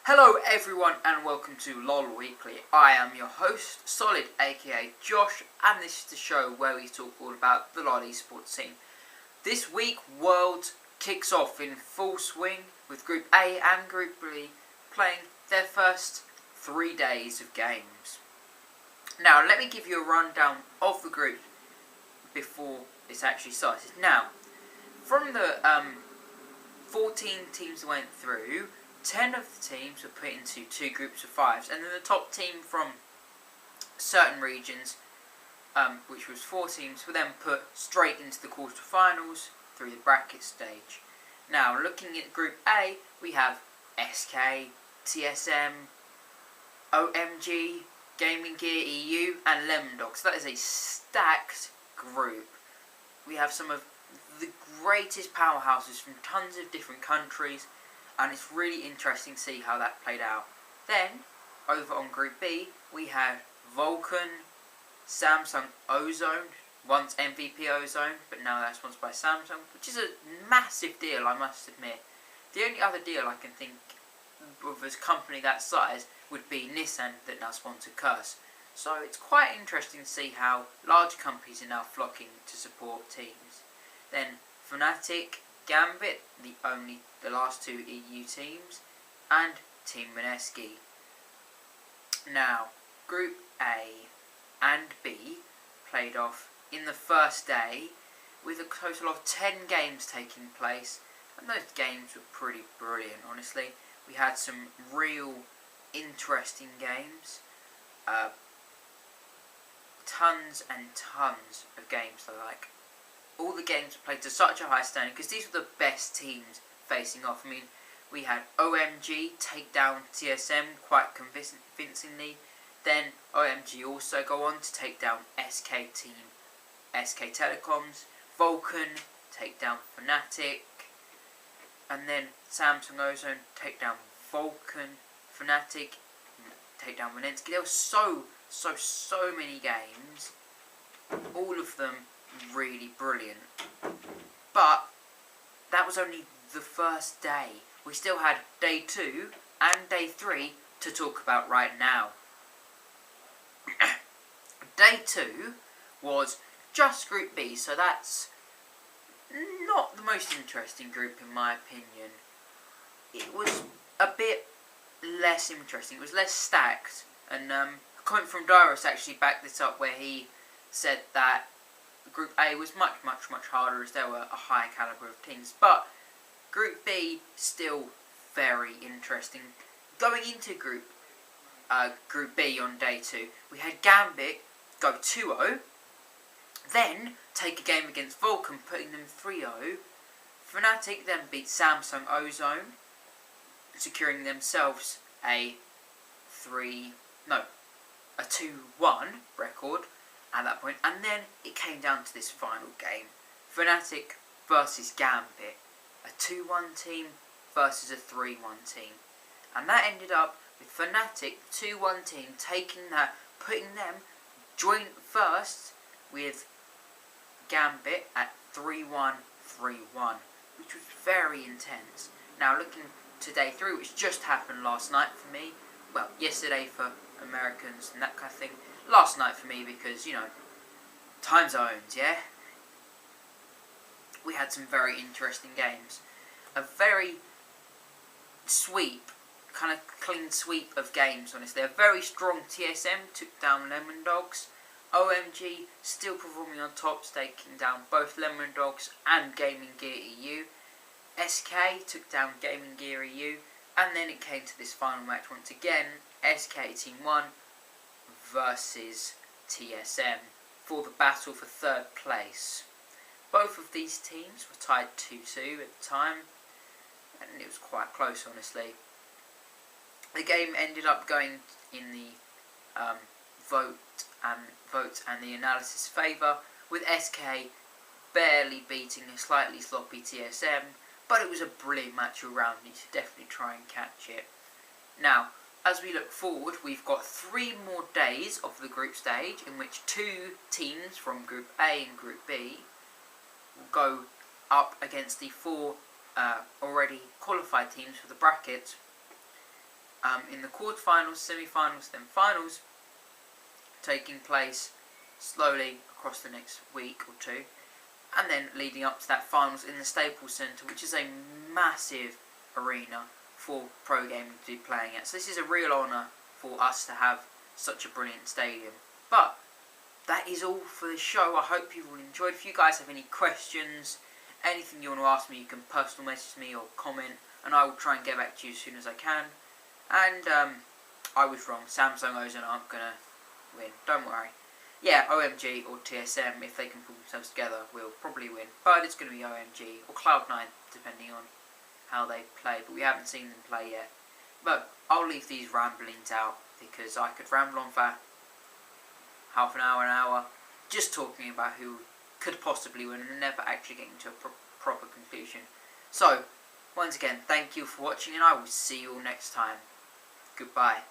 Hello everyone and welcome to LoL Weekly. I am your host, Solid aka Josh, and this is the show where we talk all about the LoL esports scene. This week, Worlds kicks off in full swing with Group A and Group B playing their first 3 days of games. Now, let me give you a rundown of the group before it's actually started. Now, from the 14 teams that went through, 10 of the teams were put into 2 groups of 5s, and then the top team from certain regions, which was 4 teams, were then put straight into the quarterfinals through the bracket stage. Now, looking at Group A, we have SK, TSM, OMG, Gaming Gear EU, and Lemon Dogs. That is a stacked group. We have some of the greatest powerhouses from tons of different countries, and it's really interesting to see how that played out. Then, over on Group B, we had Vulcan, Samsung Ozone, once MVP Ozone, but now that's sponsored by Samsung, which is a massive deal, I must admit. The only other deal I can think of as a company that size would be Nissan, that now sponsor Curse. So it's quite interesting to see how large companies are now flocking to support teams. Then Fnatic, Gambit, the last 2 EU teams, and Team Mineski. Now, Group A and B played off in the first day with a total of 10 games taking place, and those games were pretty brilliant, honestly. We had some real interesting games, tons and tons of games. So, like, all the games were played to such a high standard because these were the best teams facing off. I mean, we had OMG take down TSM quite convincingly. Then OMG also go on to take down SK Telecoms. Vulcan take down Fnatic. And then Samsung Ozone take down Vulcan. Fnatic take down Mineski. There were so many games. All of them really brilliant. But that was only the first day. We still had day 2 and day 3 to talk about right now. Day 2 was just Group B, so that's not the most interesting group in my opinion. It was a bit less interesting. It was less stacked, and a comment from Dyrus actually backed this up, where he said that Group A was much harder as there were a higher calibre of teams, but Group B still very interesting. Going into Group B on day 2, we had Gambit go 2-0, then take a game against Vulcan, putting them 3-0. Fnatic then beat Samsung Ozone, securing themselves a 2-1 record at that point, and then it came down to this final game, Fnatic versus Gambit, a 2-1 team versus a 3-1 team, and that ended up with Fnatic, 2-1 team, putting them joint first with Gambit at 3-1, which was very intense. Now, looking to day 3, which just happened last night for me, well, yesterday for Americans and that kind of thing, last night for me because, you know, time zones, yeah? We had some very interesting games. A very kind of clean sweep of games, honestly. A very strong TSM took down Lemon Dogs. OMG still performing on top, taking down both Lemon Dogs and Gaming Gear EU. SK took down Gaming Gear EU. And then it came to this final match once again. SK Team 1 versus TSM for the battle for 3rd place. Both of these teams were tied 2-2 at the time, and it was quite close, honestly. The game ended up going in the vote and the analysis favour, with SK barely beating a slightly sloppy TSM, but it was a brilliant match all round. You should definitely try and catch it. Now, as we look forward, we've got 3 more days of the group stage, in which 2 teams from Group A and Group B will go up against the 4 already qualified teams for the bracket. in the quarterfinals, semi-finals, then finals, taking place slowly across the next week or two, and then leading up to that finals in the Staples Centre, which is a massive arena for pro gaming to be playing at. So this is a real honour for us to have such a brilliant stadium. But that is all for the show. I hope you've all enjoyed. If you guys have any questions, anything you want to ask me, you can personal message me or comment, and I will try and get back to you as soon as I can. And I was wrong. Samsung Ozone aren't going to win. Don't worry. Yeah, OMG or TSM, if they can pull themselves together, will probably win. But it's going to be OMG or Cloud9, depending on how they play. But we haven't seen them play yet. But I'll leave these ramblings out, because I could ramble on for half an hour, just talking about who could possibly win and never actually getting to a proper conclusion. So, once again, thank you for watching, and I will see you all next time. Goodbye.